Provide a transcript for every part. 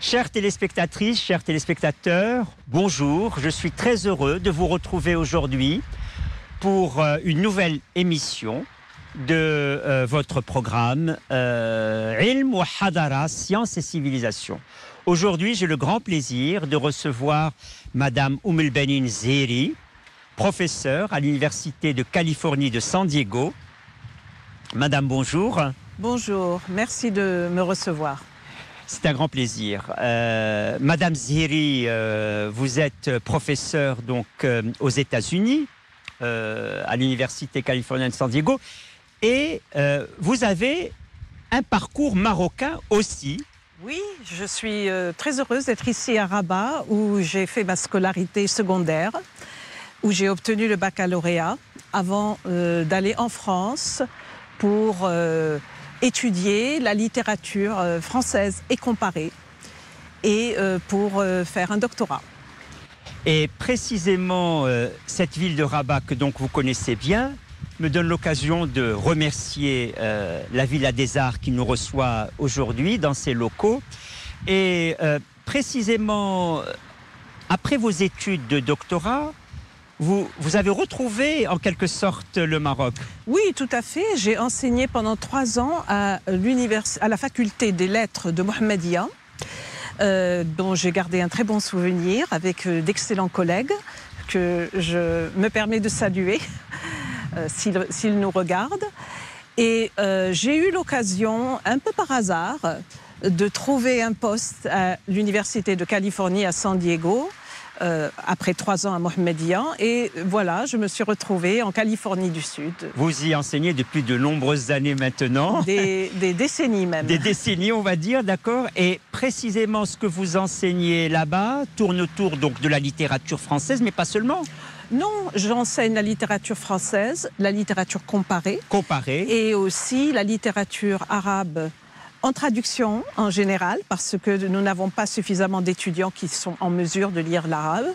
Chères téléspectatrices, chers téléspectateurs, bonjour. Je suis très heureux de vous retrouver aujourd'hui pour une nouvelle émission de votre programme Ilm wa Hadara, Sciences et Civilisation. Aujourd'hui, j'ai le grand plaisir de recevoir Madame El-Benin Zehri, professeure à l'Université de Californie de San Diego. Madame, bonjour. Bonjour, merci de me recevoir. C'est un grand plaisir. Madame Zehri, vous êtes professeure donc, aux États-Unis, à l'Université californienne de San Diego, et vous avez un parcours marocain aussi. Oui, je suis très heureuse d'être ici à Rabat, où j'ai fait ma scolarité secondaire, où j'ai obtenu le baccalauréat, avant d'aller en France pour étudier la littérature française et comparée, et pour faire un doctorat. Et précisément, cette ville de Rabat que donc vous connaissez bien, me donne l'occasion de remercier la Villa des Arts qui nous reçoit aujourd'hui dans ses locaux. Et précisément, après vos études de doctorat, vous avez retrouvé en quelque sorte le Maroc. Oui, tout à fait. J'ai enseigné pendant 3 ans à la faculté des lettres de Mohammedia, dont j'ai gardé un très bon souvenir avec d'excellents collègues que je me permets de saluer s'ils nous regardent. Et j'ai eu l'occasion, un peu par hasard, de trouver un poste à l'Université de Californie à San Diego, après 3 ans à Mohammedia, et voilà, je me suis retrouvée en Californie du Sud. Vous y enseignez depuis de nombreuses années maintenant. Des décennies même. Des décennies, on va dire, d'accord. Et précisément, ce que vous enseignez là-bas tourne autour donc de la littérature française, mais pas seulement. Non, j'enseigne la littérature française, la littérature comparée. Comparée. Et aussi la littérature arabe en traduction en général, parce que nous n'avons pas suffisamment d'étudiants qui sont en mesure de lire l'arabe.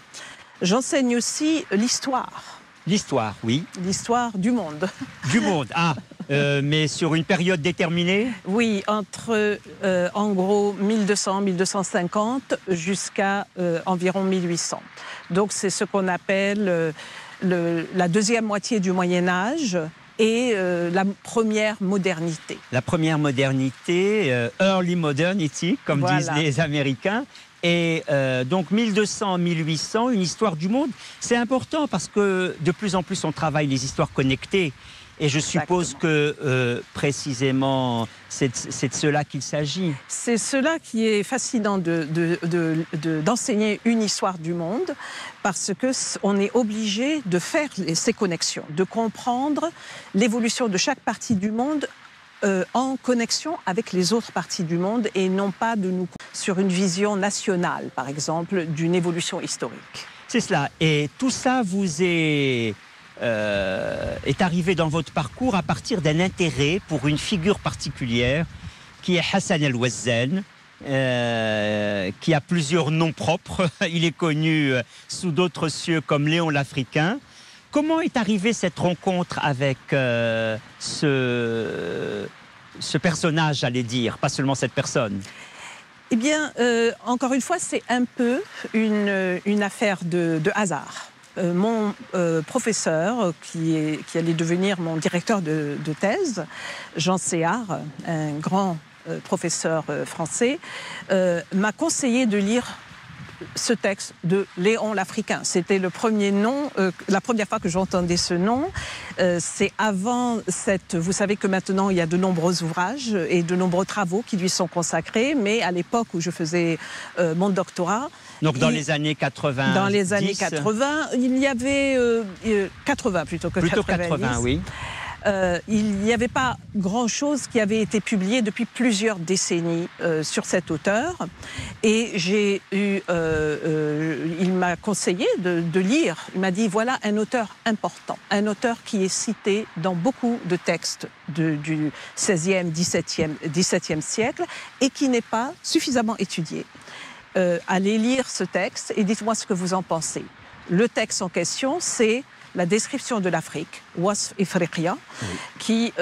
J'enseigne aussi l'histoire. L'histoire, oui. L'histoire du monde. Du monde, mais sur une période déterminée? Oui, entre en gros 1200-1250 jusqu'à environ 1800. Donc c'est ce qu'on appelle la deuxième moitié du Moyen-Âge et la première modernité. La première modernité, early modernity, comme disent les Américains. Et donc 1200-1800, une histoire du monde, c'est important parce que de plus en plus on travaille les histoires connectées. Et je suppose que précisément c'est de cela qu'il s'agit. C'est cela qui est fascinant d'enseigner une histoire du monde, parce qu'on est obligé de faire ces connexions, de comprendre l'évolution de chaque partie du monde en connexion avec les autres parties du monde, et non pas de nous sur une vision nationale, par exemple, d'une évolution historique. C'est cela. Et tout ça vous est arrivé dans votre parcours à partir d'un intérêt pour une figure particulière qui est Hassan El-Ouazzane, qui a plusieurs noms propres. Il est connu sous d'autres cieux comme Léon l'Africain. Comment est arrivée cette rencontre avec ce personnage, j'allais dire, pas seulement cette personne? Eh bien, encore une fois, c'est un peu une affaire de hasard. Mon professeur, qui allait devenir mon directeur de thèse, Jean Séard, un grand professeur français, m'a conseillé de lire ce texte de Léon l'Africain. C'était le premier nom, la première fois que j'entendais ce nom. C'est avant vous savez que maintenant il y a de nombreux ouvrages et de nombreux travaux qui lui sont consacrés, mais à l'époque où je faisais mon doctorat. Donc dans les années 80. Dans les années 80, il y avait 80 plutôt que 90. Plutôt 80, oui. Il n'y avait pas grand-chose qui avait été publié depuis plusieurs décennies sur cet auteur. Et il m'a conseillé de lire. Il m'a dit, voilà un auteur important, un auteur qui est cité dans beaucoup de textes du XVIe, XVIIe siècle et qui n'est pas suffisamment étudié. Allez lire ce texte et dites-moi ce que vous en pensez. Le texte en question, c'est la description de l'Afrique, Wasf Ifriqiya, qui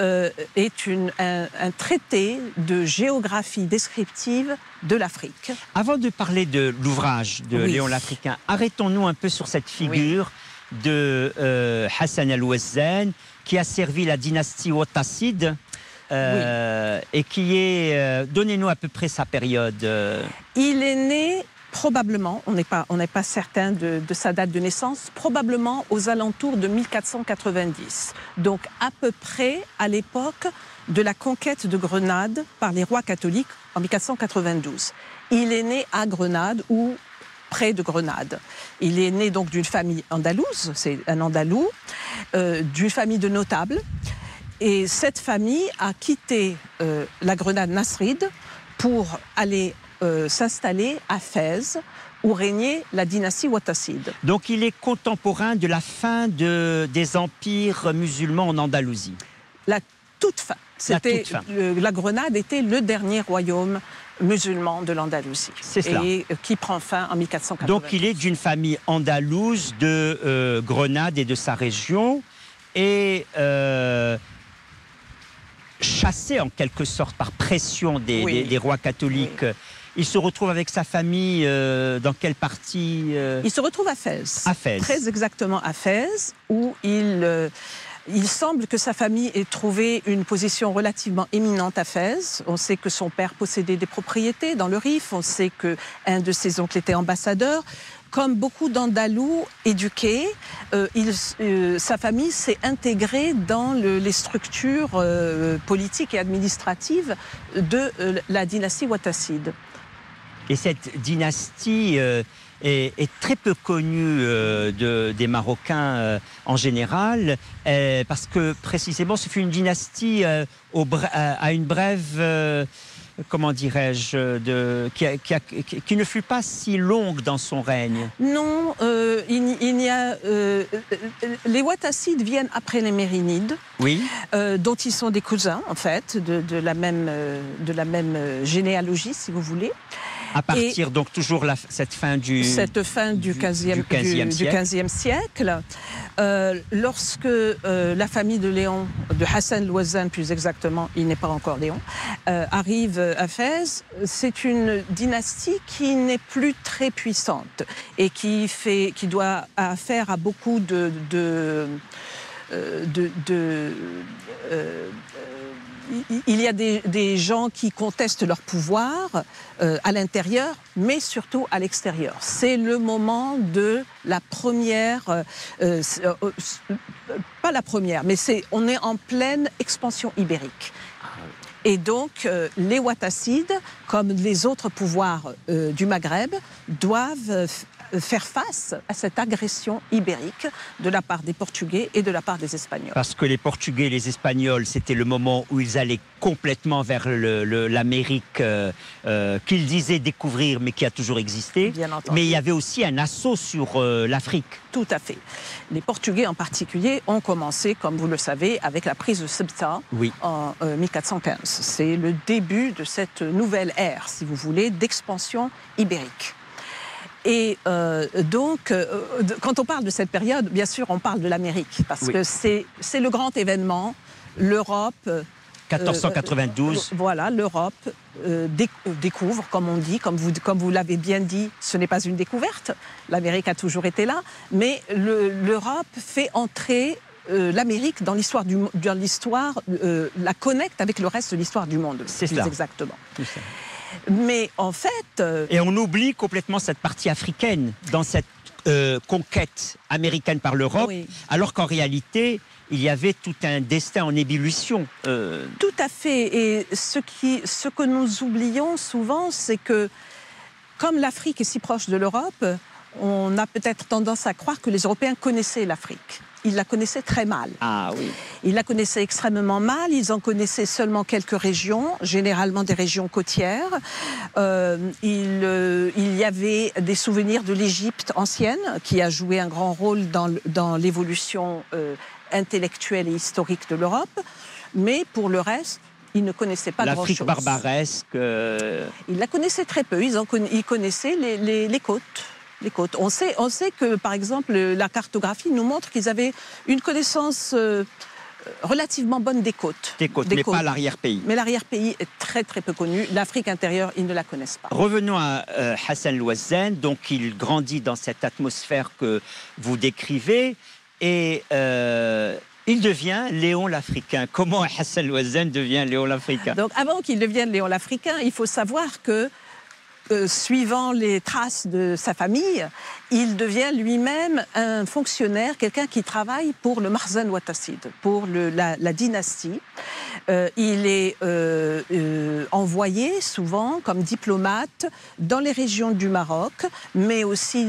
est un traité de géographie descriptive de l'Afrique. Avant de parler de l'ouvrage de Léon l'Africain, arrêtons-nous un peu sur cette figure de Hassan al-Wazzan, qui a servi la dynastie Wattasside, et qui est... donnez-nous à peu près sa période. Il est né... Probablement, on n'est pas certain de sa date de naissance, probablement aux alentours de 1490. Donc à peu près à l'époque de la conquête de Grenade par les rois catholiques en 1492. Il est né à Grenade ou près de Grenade. Il est né donc d'une famille andalouse, c'est un Andalou, d'une famille de notables. Et cette famille a quitté la Grenade nasride pour aller s'installer à Fès, où régnait la dynastie Wattasside. Donc il est contemporain de la fin des empires musulmans en Andalousie. La toute fin. La Grenade était le dernier royaume musulman de l'Andalousie. C'est cela. Et qui prend fin en 1480. Donc il est d'une famille andalouse de Grenade et de sa région, et chassé en quelque sorte par pression des rois catholiques. Il se retrouve avec sa famille dans quelle partie Il se retrouve à Fès. À Fès. Très exactement à Fès, où il semble que sa famille ait trouvé une position relativement éminente à Fès. On sait que son père possédait des propriétés dans le Rif. On sait qu'un de ses oncles était ambassadeur. Comme beaucoup d'Andalous éduqués, sa famille s'est intégrée dans les structures politiques et administratives de la dynastie Wattasside. Et cette dynastie est très peu connue des Marocains en général, parce que précisément ce fut une dynastie à une brève... comment dirais-je, qui ne fut pas si longue dans son règne. Non, les Wattassides viennent après les Mérinides, dont ils sont des cousins, en fait, de la même généalogie, si vous voulez. À partir, donc, toujours cette fin du 15e siècle, lorsque la famille de Léon, de Hassan al-Wazzan plus exactement, il n'est pas encore Léon, arrive à Fès, c'est une dynastie qui n'est plus très puissante et qui doit affaire à beaucoup il y a des gens qui contestent leur pouvoir à l'intérieur, mais surtout à l'extérieur. C'est le moment de la première, pas la première, mais on est en pleine expansion ibérique. Et donc, les Wattassides, comme les autres pouvoirs du Maghreb, doivent faire face à cette agression ibérique de la part des Portugais et de la part des Espagnols. Parce que les Portugais et les Espagnols, c'était le moment où ils allaient complètement vers l'Amérique qu'ils disaient découvrir, mais qui a toujours existé. Bien entendu. Mais il y avait aussi un assaut sur l'Afrique. Tout à fait. Les Portugais en particulier ont commencé, comme vous le savez, avec la prise de Ceuta en 1415. C'est le début de cette nouvelle ère, si vous voulez, d'expansion ibérique. Et donc, quand on parle de cette période, bien sûr, on parle de l'Amérique, parce que c'est le grand événement, l'Europe... 1492. Voilà, l'Europe découvre, comme on dit, comme vous l'avez bien dit, ce n'est pas une découverte, l'Amérique a toujours été là, mais l'Europe fait entrer l'Amérique dans l'histoire, la connecte avec le reste de l'histoire du monde. C'est cela. Exactement. C'est ça. Mais en fait... Et on oublie complètement cette partie africaine dans cette conquête américaine par l'Europe, alors qu'en réalité, il y avait tout un destin en ébullition. Tout à fait. Et ce que nous oublions souvent, c'est que, comme l'Afrique est si proche de l'Europe, on a peut-être tendance à croire que les Européens connaissaient l'Afrique. Ils la connaissaient très mal. Ah oui. Ils la connaissaient extrêmement mal. Ils en connaissaient seulement quelques régions, généralement des régions côtières. Il y avait des souvenirs de l'Égypte ancienne, qui a joué un grand rôle dans l'évolution intellectuelle et historique de l'Europe. Mais pour le reste, ils ne connaissaient pas grand-chose. L'Afrique barbaresque... Ils la connaissaient très peu. Ils connaissaient les côtes. Les côtes. On sait que, par exemple, la cartographie nous montre qu'ils avaient une connaissance relativement bonne des côtes. Des côtes, mais pas l'arrière-pays. Mais l'arrière-pays est très très peu connu. L'Afrique intérieure, ils ne la connaissent pas. Revenons à Hassan Louazen. Donc il grandit dans cette atmosphère que vous décrivez et il devient Léon l'Africain. Comment Hassan Louazen devient Léon l'Africain? Donc avant qu'il devienne Léon l'Africain, il faut savoir que suivant les traces de sa famille, il devient lui-même un fonctionnaire, quelqu'un qui travaille pour le Marzan Ouattassid, pour la dynastie. Il est envoyé souvent comme diplomate dans les régions du Maroc, mais aussi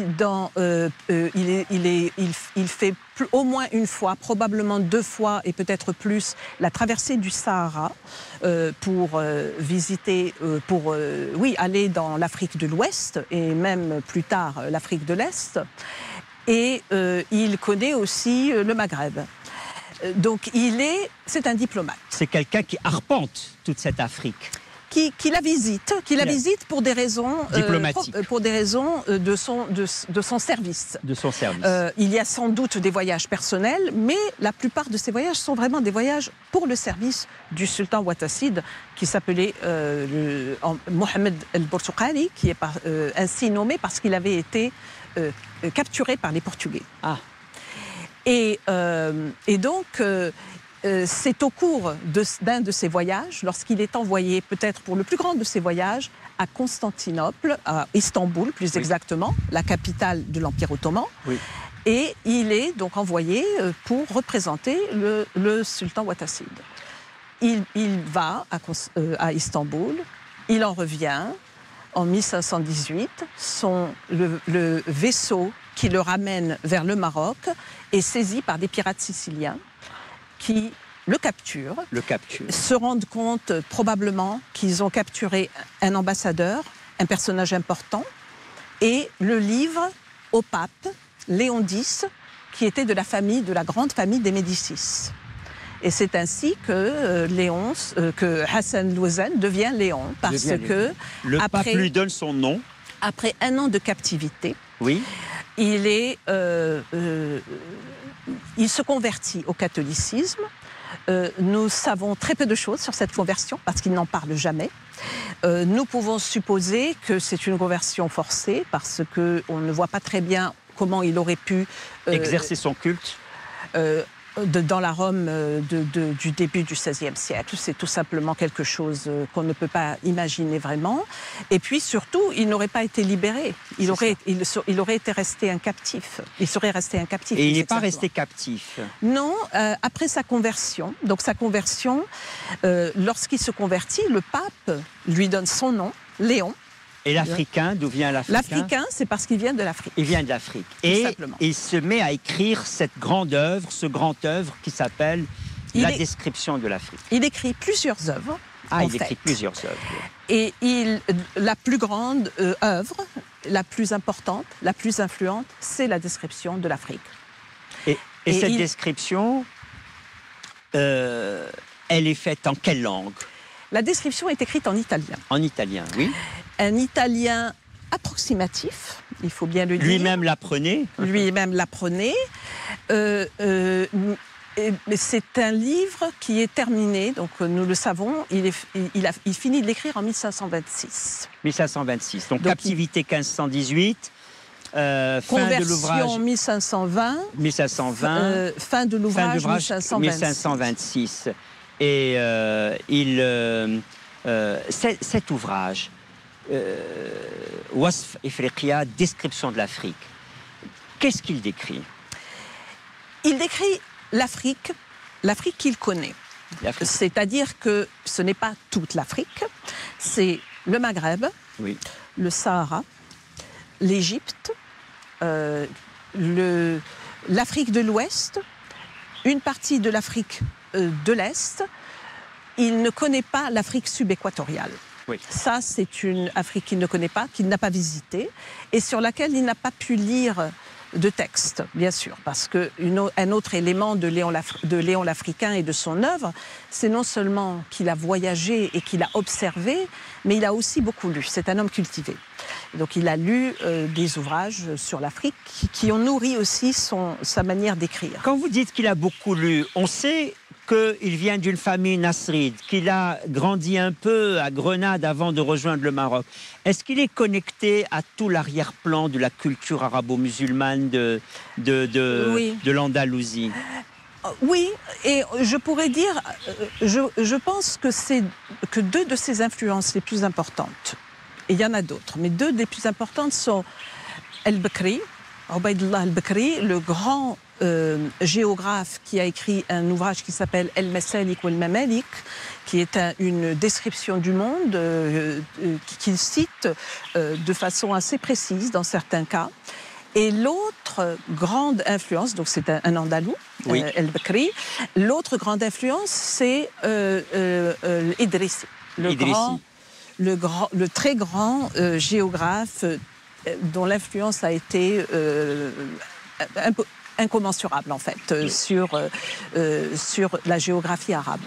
il fait au moins une fois, probablement 2 fois et peut-être plus, la traversée du Sahara pour visiter, aller dans l'Afrique de l'Ouest et même plus tard l'Afrique de l'Est. Et il connaît aussi le Maghreb. Donc c'est un diplomate. C'est quelqu'un qui arpente toute cette Afrique. Qui la visite pour des raisons diplomatiques, pour des raisons de son service. De son service. Il y a sans doute des voyages personnels, mais la plupart de ces voyages sont vraiment des voyages pour le service du sultan Ouattassid, qui s'appelait Mohamed el-Boursoukali, qui est ainsi nommé parce qu'il avait été capturé par les Portugais. Ah. Et donc, c'est au cours d'un de ses voyages, lorsqu'il est envoyé, peut-être pour le plus grand de ses voyages, à Constantinople, à Istanbul plus exactement, la capitale de l'Empire ottoman. Oui. Et il est donc envoyé pour représenter le sultan Ouattassid. Il va à Istanbul, il en revient. En 1518, le vaisseau qui le ramène vers le Maroc est saisi par des pirates siciliens qui le capturent, se rendent compte probablement qu'ils ont capturé un ambassadeur, un personnage important, et le livrent au pape Léon X, qui était de la grande famille des Médicis. Et c'est ainsi que Hassan Louazen devient Léon, parce que le pape lui donne son nom. Après 1 an de captivité, oui. Il se convertit au catholicisme. Nous savons très peu de choses sur cette conversion parce qu'il n'en parle jamais. Nous pouvons supposer que c'est une conversion forcée parce qu'on ne voit pas très bien comment il aurait pu exercer son culte dans la Rome du début du XVIe siècle. C'est tout simplement quelque chose qu'on ne peut pas imaginer vraiment. Et puis surtout, il n'aurait pas été libéré. Il aurait été resté un captif. Il serait resté un captif. Et il n'est pas resté captif. Non, après sa conversion. Donc sa conversion, lorsqu'il se convertit, le pape lui donne son nom, Léon. Et l'Africain, d'où vient l'Africain? L'Africain, c'est parce qu'il vient de l'Afrique. Il vient de l'Afrique. Et il se met à écrire cette grande œuvre, ce grand œuvre qui s'appelle La description de l'Afrique. Il écrit plusieurs œuvres. Il écrit plusieurs œuvres. Et la plus grande œuvre, la plus importante, la plus influente, c'est la description de l'Afrique. Et cette description, elle est faite en quelle langue? La description est écrite en italien. En italien, oui. Un italien approximatif, il faut bien le dire. Lui-même l'apprenait. Lui-même l'apprenait. C'est un livre qui est terminé, donc nous le savons, il finit de l'écrire en 1526. 1526, donc captivité 1518. Conversion 1520. 1520. Fin de l'ouvrage 1526. Et cet ouvrage, Wasf Ifriqiya, description de l'Afrique, qu'est-ce qu'il décrit? Il décrit l'Afrique qu'il connaît. C'est-à-dire que ce n'est pas toute l'Afrique, c'est le Maghreb, oui. Le Sahara, l'Égypte, l'Afrique de l'Ouest, une partie de l'Afrique de l'Est. Il ne connaît pas l'Afrique subéquatoriale. Oui. Ça, c'est une Afrique qu'il ne connaît pas, qu'il n'a pas visitée, et sur laquelle il n'a pas pu lire de texte, bien sûr, parce qu'un autre élément de Léon l'Africain et de son œuvre, c'est non seulement qu'il a voyagé et qu'il a observé, mais il a aussi beaucoup lu. C'est un homme cultivé. Donc il a lu des ouvrages sur l'Afrique qui ont nourri aussi sa manière d'écrire. Quand vous dites qu'il a beaucoup lu, on sait qu'il vient d'une famille nasride, qu'il a grandi un peu à Grenade avant de rejoindre le Maroc, est-ce qu'il est connecté à tout l'arrière-plan de la culture arabo-musulmane de l'Andalousie? Oui, et je pourrais dire, je pense que c'est que deux de ses influences les plus importantes, et il y en a d'autres, mais deux des plus importantes sont El-Bekri, Ubaydullah El-Bekri, le grand géographe qui a écrit un ouvrage qui s'appelle El-Masalik ou El-Mamalik, qui est une description du monde qu'il cite de façon assez précise dans certains cas. Et l'autre grande influence, donc c'est un Andalou, oui. El-Bekri, l'autre grande influence, c'est Idrissi, le très grand géographe dont l'influence a été incommensurable en fait sur la géographie arabe.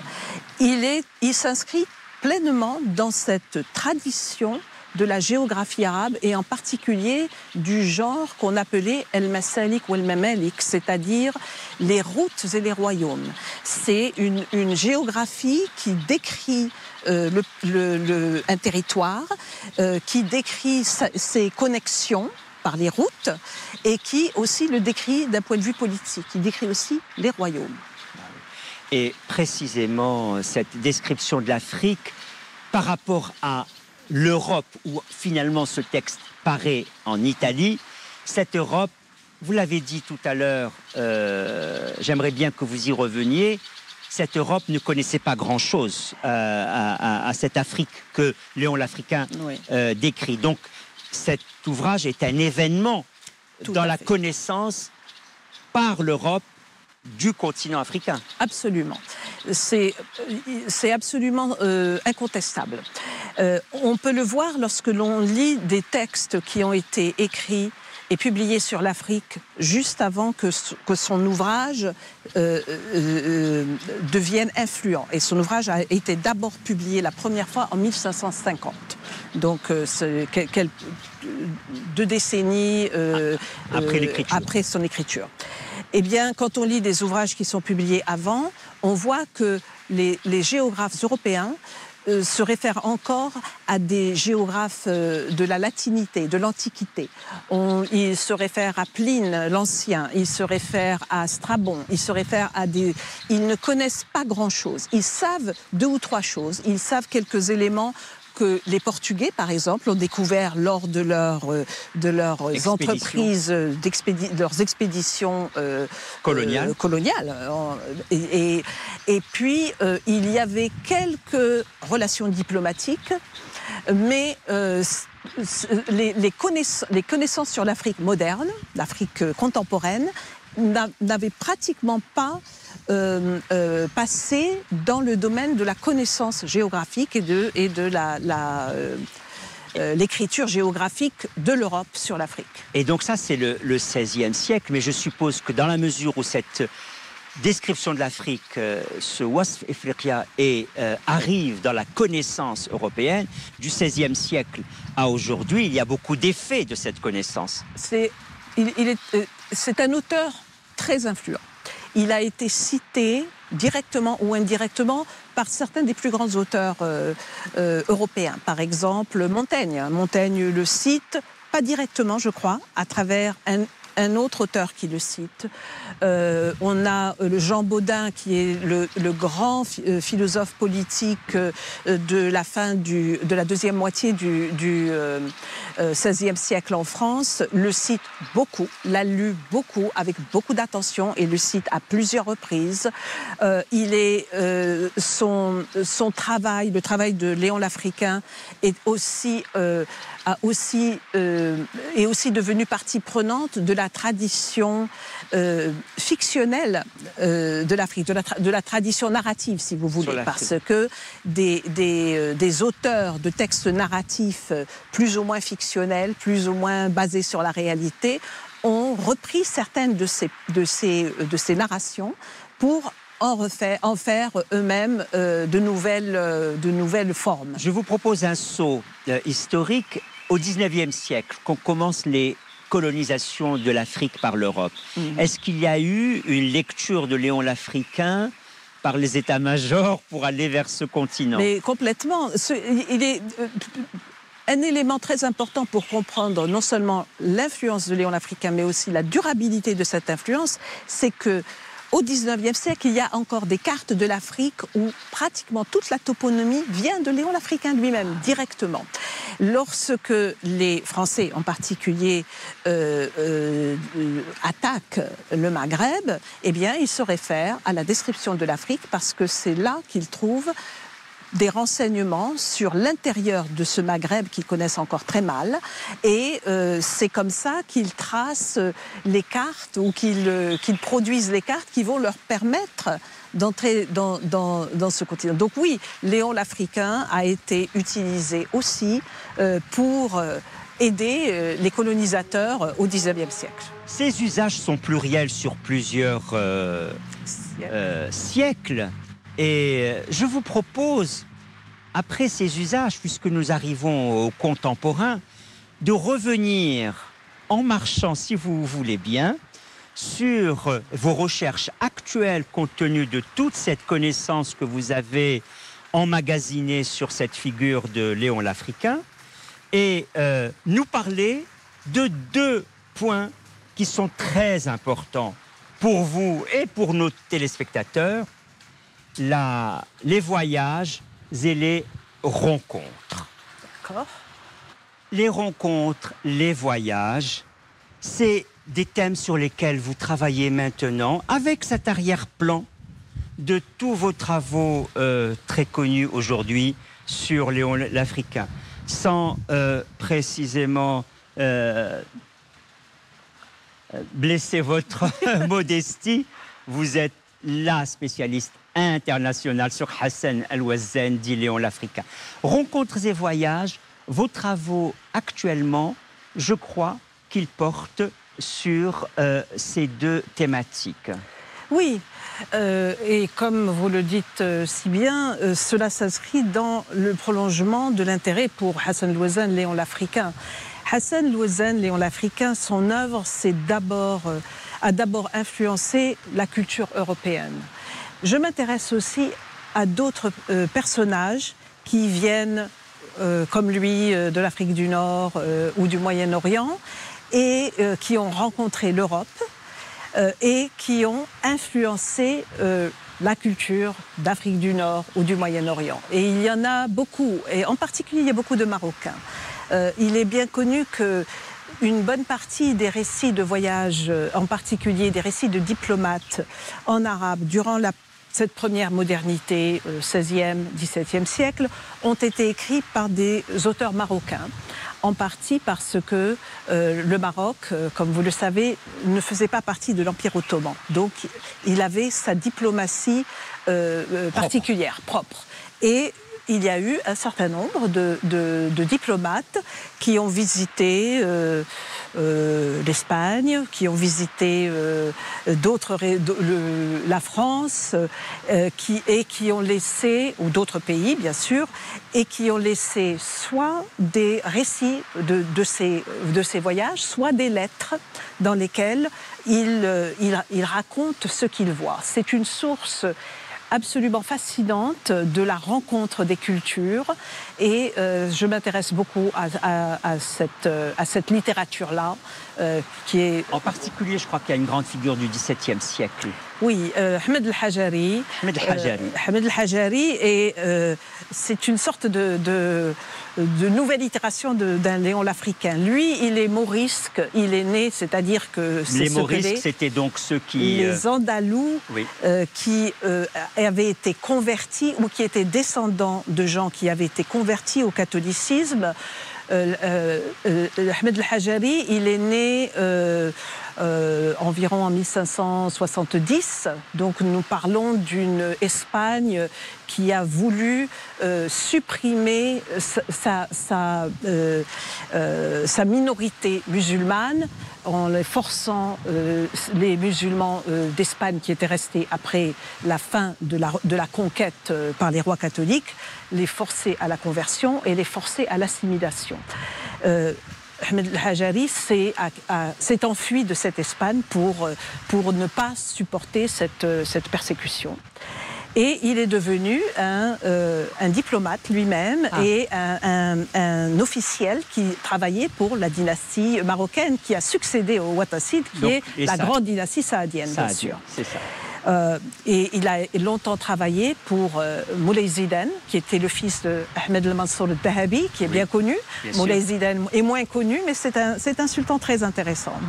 Il s'inscrit pleinement dans cette tradition de la géographie arabe et en particulier du genre qu'on appelait El-Masalik ou El-Mamalik, c'est-à-dire les routes et les royaumes. C'est une géographie qui décrit un territoire, qui décrit ses connexions par les routes et qui aussi le décrit d'un point de vue politique. Il décrit aussi les royaumes. Et précisément, cette description de l'Afrique par rapport à l'Europe, où finalement ce texte paraît en Italie, cette Europe, vous l'avez dit tout à l'heure, j'aimerais bien que vous y reveniez, cette Europe ne connaissait pas grand-chose à cette Afrique que Léon l'Africain décrit. Donc cet ouvrage est un événement dans la connaissance par l'Europe du continent africain. Absolument. C'est absolument incontestable. On peut le voir lorsque l'on lit des textes qui ont été écrits et publié sur l'Afrique juste avant que son ouvrage devienne influent. Et son ouvrage a été d'abord publié la première fois en 1550. Donc, 2 décennies après son écriture. Eh bien, quand on lit des ouvrages qui sont publiés avant, on voit que les géographes européens se réfèrent encore à des géographes de la latinité, de l'Antiquité. Ils se réfèrent à Pline l'Ancien, ils se réfèrent à Strabon, ils se réfèrent à des... Ils ne connaissent pas grand-chose. Ils savent 2 ou 3 choses. Ils savent quelques éléments que les Portugais, par exemple, ont découvert lors de leurs entreprises, leurs expéditions coloniales. Et puis, il y avait quelques relations diplomatiques, mais les connaissances sur l'Afrique moderne, l'Afrique contemporaine, n'avaient pratiquement pas passé dans le domaine de la connaissance géographique et de l'écriture géographique de l'Europe sur l'Afrique. Et donc ça, c'est le XVIe siècle, mais je suppose que dans la mesure où cette description de l'Afrique, ce Wasf Ifriqiya, arrive dans la connaissance européenne, du XVIe siècle à aujourd'hui, il y a beaucoup d'effets de cette connaissance. C'est un auteur très influent. Il a été cité directement ou indirectement par certains des plus grands auteurs européens. Par exemple, Montaigne. Montaigne le cite, pas directement, je crois, à travers un autre auteur qui le cite. On a le Jean Bodin, qui est le grand philosophe politique de la fin de la deuxième moitié du XVIe siècle en France, le cite beaucoup, l'a lu beaucoup, avec beaucoup d'attention, et le cite à plusieurs reprises. Son travail, le travail de Léon l'Africain, est aussi devenu partie prenante de la tradition fictionnelle de l'Afrique, de la tradition narrative, si vous voulez, parce que des auteurs de textes narratifs plus ou moins fictionnels, plus ou moins basés sur la réalité, ont repris certaines de ces narrations pour en faire eux-mêmes de nouvelles formes. Je vous propose un saut historique au XIXe siècle, qu'on commence les colonisations de l'Afrique par l'Europe. Est-ce qu'il y a eu une lecture de Léon l'Africain par les états-majors pour aller vers ce continent. Mais complètement. Il est un élément très important pour comprendre non seulement l'influence de Léon l'Africain, mais aussi la durabilité de cette influence, c'est que au XIXe siècle, il y a encore des cartes de l'Afrique où pratiquement toute la toponymie vient de Léon l'Africain lui-même, directement. Lorsque les Français, en particulier, attaquent le Maghreb, eh bien, ils se réfèrent à la description de l'Afrique parce que c'est là qu'ils trouvent des renseignements sur l'intérieur de ce Maghreb qu'ils connaissent encore très mal. Et c'est comme ça qu'ils tracent les cartes ou qu'ils produisent les cartes qui vont leur permettre d'entrer dans ce continent. Donc oui, Léon l'Africain a été utilisé aussi pour aider les colonisateurs au XIXe siècle. Ces usages sont pluriels sur plusieurs siècles. Et je vous propose, après ces usages, puisque nous arrivons au contemporain, de revenir en marchant, si vous voulez bien, sur vos recherches actuelles compte tenu de toute cette connaissance que vous avez emmagasinée sur cette figure de Léon l'Africain et nous parler de deux points qui sont très importants pour vous et pour nos téléspectateurs. Les voyages et les rencontres. D'accord. Les rencontres, les voyages, c'est des thèmes sur lesquels vous travaillez maintenant avec cet arrière-plan de tous vos travaux très connus aujourd'hui sur Léon l'Africain. Sans précisément blesser votre modestie, vous êtes la spécialiste international sur Hassan El-Ouazzane, dit Léon l'Africain. Rencontres et voyages, vos travaux actuellement, je crois qu'ils portent sur ces deux thématiques. Oui, et comme vous le dites si bien, cela s'inscrit dans le prolongement de l'intérêt pour Hassan El-Ouazzane, Léon l'Africain. Hassan El-Ouazzane, Léon l'Africain, son œuvre a d'abord influencé la culture européenne. Je m'intéresse aussi à d'autres personnages qui viennent, comme lui, de l'Afrique du Nord ou du Moyen-Orient, et qui ont rencontré l'Europe et qui ont influencé la culture d'Afrique du Nord ou du Moyen-Orient. Et il y en a beaucoup, et en particulier, il y a beaucoup de Marocains. Il est bien connu que une bonne partie des récits de voyage, en particulier des récits de diplomates en arabe durant cette première modernité, 16e, 17e siècle, ont été écrits par des auteurs marocains, en partie parce que le Maroc, comme vous le savez, ne faisait pas partie de l'Empire ottoman. Donc il avait sa diplomatie particulière, propre. Et il y a eu un certain nombre de diplomates qui ont visité l'Espagne, qui ont visité la France, qui ont laissé, ou d'autres pays bien sûr, et qui ont laissé soit des récits de ces voyages, soit des lettres dans lesquelles ils racontent ce qu'ils voient. C'est une source absolument fascinante de la rencontre des cultures et je m'intéresse beaucoup à cette littérature-là qui est... En particulier, je crois qu'il y a une grande figure du XVIIe siècle. Oui, Ahmed El-Hajari. Ahmed El-Hajari, et c'est une sorte de nouvelle itération d'un Léon l'Africain. Lui, il est maurisque, il est né, c'est-à-dire que... Les maurisques, c'était donc ceux qui... Les Andalous, oui. Qui avaient été convertis ou qui étaient descendants de gens qui avaient été convertis au catholicisme. Ahmed El-Hajari, il est né environ en 1570, donc nous parlons d'une Espagne qui a voulu supprimer sa minorité musulmane en les forçant les musulmans d'Espagne qui étaient restés après la fin de la conquête par les rois catholiques, les forcer à la conversion et les forcer à l'assimilation. Ahmed El-Hajari s'est enfui de cette Espagne pour ne pas supporter cette persécution. Et il est devenu un diplomate lui-même et un officiel qui travaillait pour la dynastie marocaine qui a succédé aux Ouattassides, qui est la grande dynastie saadienne, bien sûr. C'est ça. Et il a longtemps travaillé pour Moulay Zidane, qui était le fils de Ahmed al-Mansour al-Dahabi, qui est bien connu. Moulay Zidane est moins connu, mais c'est un sultan très intéressant,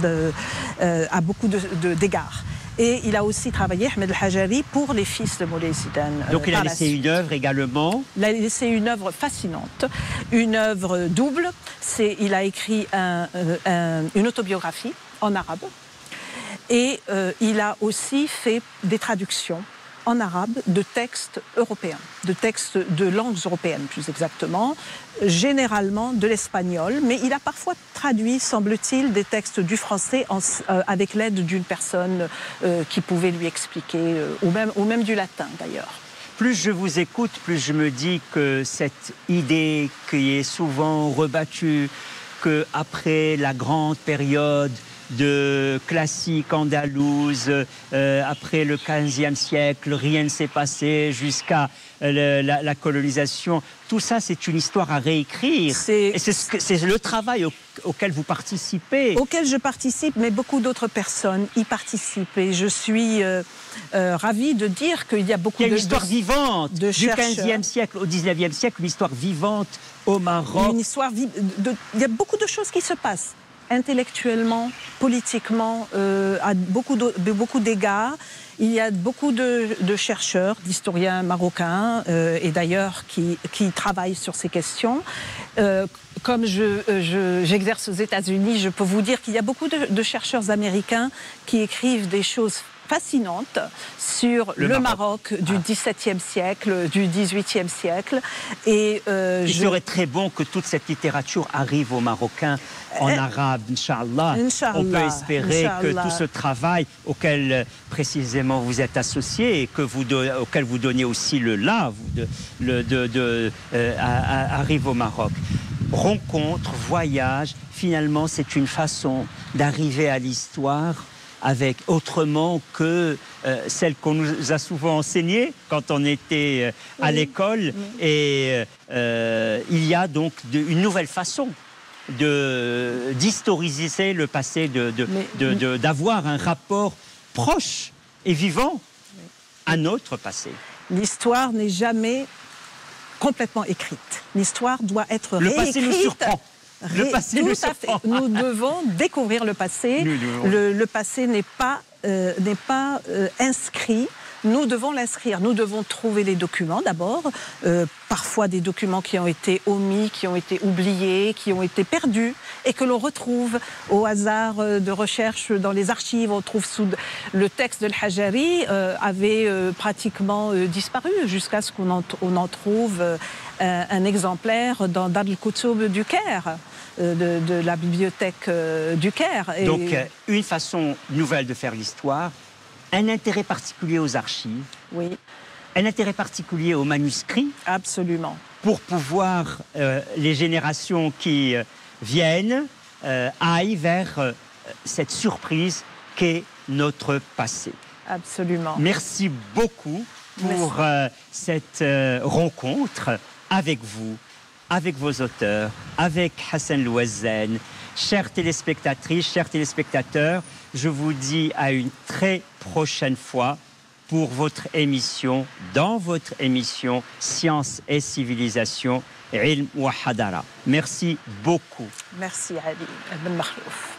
à beaucoup d'égards. Et il a aussi travaillé, Ahmed al-Hajari, pour les fils de Moulay Zidane. Donc il a laissé une œuvre également. Il a laissé une œuvre fascinante, une œuvre double. Il a écrit une autobiographie en arabe. Et il a aussi fait des traductions en arabe de textes européens, de textes de langues européennes plus exactement, généralement de l'espagnol, mais il a parfois traduit, semble-t-il, des textes du français avec l'aide d'une personne qui pouvait lui expliquer, ou même du latin d'ailleurs. Plus je vous écoute, plus je me dis que cette idée qui est souvent rebattue, qu'après la grande période de classique andalouse, après le XVe siècle, rien ne s'est passé jusqu'à la colonisation. Tout ça, c'est une histoire à réécrire. Et c'est le travail auquel vous participez. Auquel je participe, mais beaucoup d'autres personnes y participent. Et je suis ravie de dire qu'il y a beaucoup une histoire vivante du XVe siècle au XIXe siècle, une histoire vivante au Maroc. Une histoire il y a beaucoup de choses qui se passent. Intellectuellement, politiquement, à beaucoup d'égards. Il y a beaucoup de chercheurs, d'historiens marocains, et d'ailleurs qui travaillent sur ces questions. Comme j'exerce aux États-Unis, je peux vous dire qu'il y a beaucoup de chercheurs américains qui écrivent des choses fascinante sur le Maroc du XVIIe siècle, du XVIIIe siècle. Et il serait très bon que toute cette littérature arrive aux Marocains en arabe, Inch'Allah. On peut espérer que tout ce travail auquel précisément vous êtes associé et auquel vous donnez aussi le là, arrive au Maroc. Rencontre, voyage, finalement c'est une façon d'arriver à l'histoire avec autrement que celle qu'on nous a souvent enseignée quand on était à l'école. Et il y a donc une nouvelle façon d'historiser le passé, d'avoir un rapport proche et vivant à notre passé. L'histoire n'est jamais complètement écrite. L'histoire doit être réécrite. Le passé nous surprend. Le passé nous surprend. Nous devons découvrir le passé. Le passé n'est pas inscrit. Nous devons l'inscrire. Nous devons trouver les documents d'abord. Parfois des documents qui ont été omis, qui ont été oubliés, qui ont été perdus et que l'on retrouve au hasard de recherche dans les archives. On trouve le texte de Al-Hajari avait pratiquement disparu jusqu'à ce qu'on en trouve un exemplaire dans Dar al-Koutoub du Caire. De la bibliothèque du Caire. Donc, une façon nouvelle de faire l'histoire, un intérêt particulier aux archives, un intérêt particulier aux manuscrits. Absolument. Pour pouvoir, les générations qui viennent aillent vers cette surprise qu'est notre passé. Absolument. Merci beaucoup pour cette rencontre avec vous, avec vos auteurs, avec Hassan Louazen. Chères téléspectatrices, chers téléspectateurs, je vous dis à une très prochaine fois pour votre émission, dans votre émission Science et Civilisation, Ilm wa Hadara. Merci beaucoup. Merci Ali Ben Makhlouf.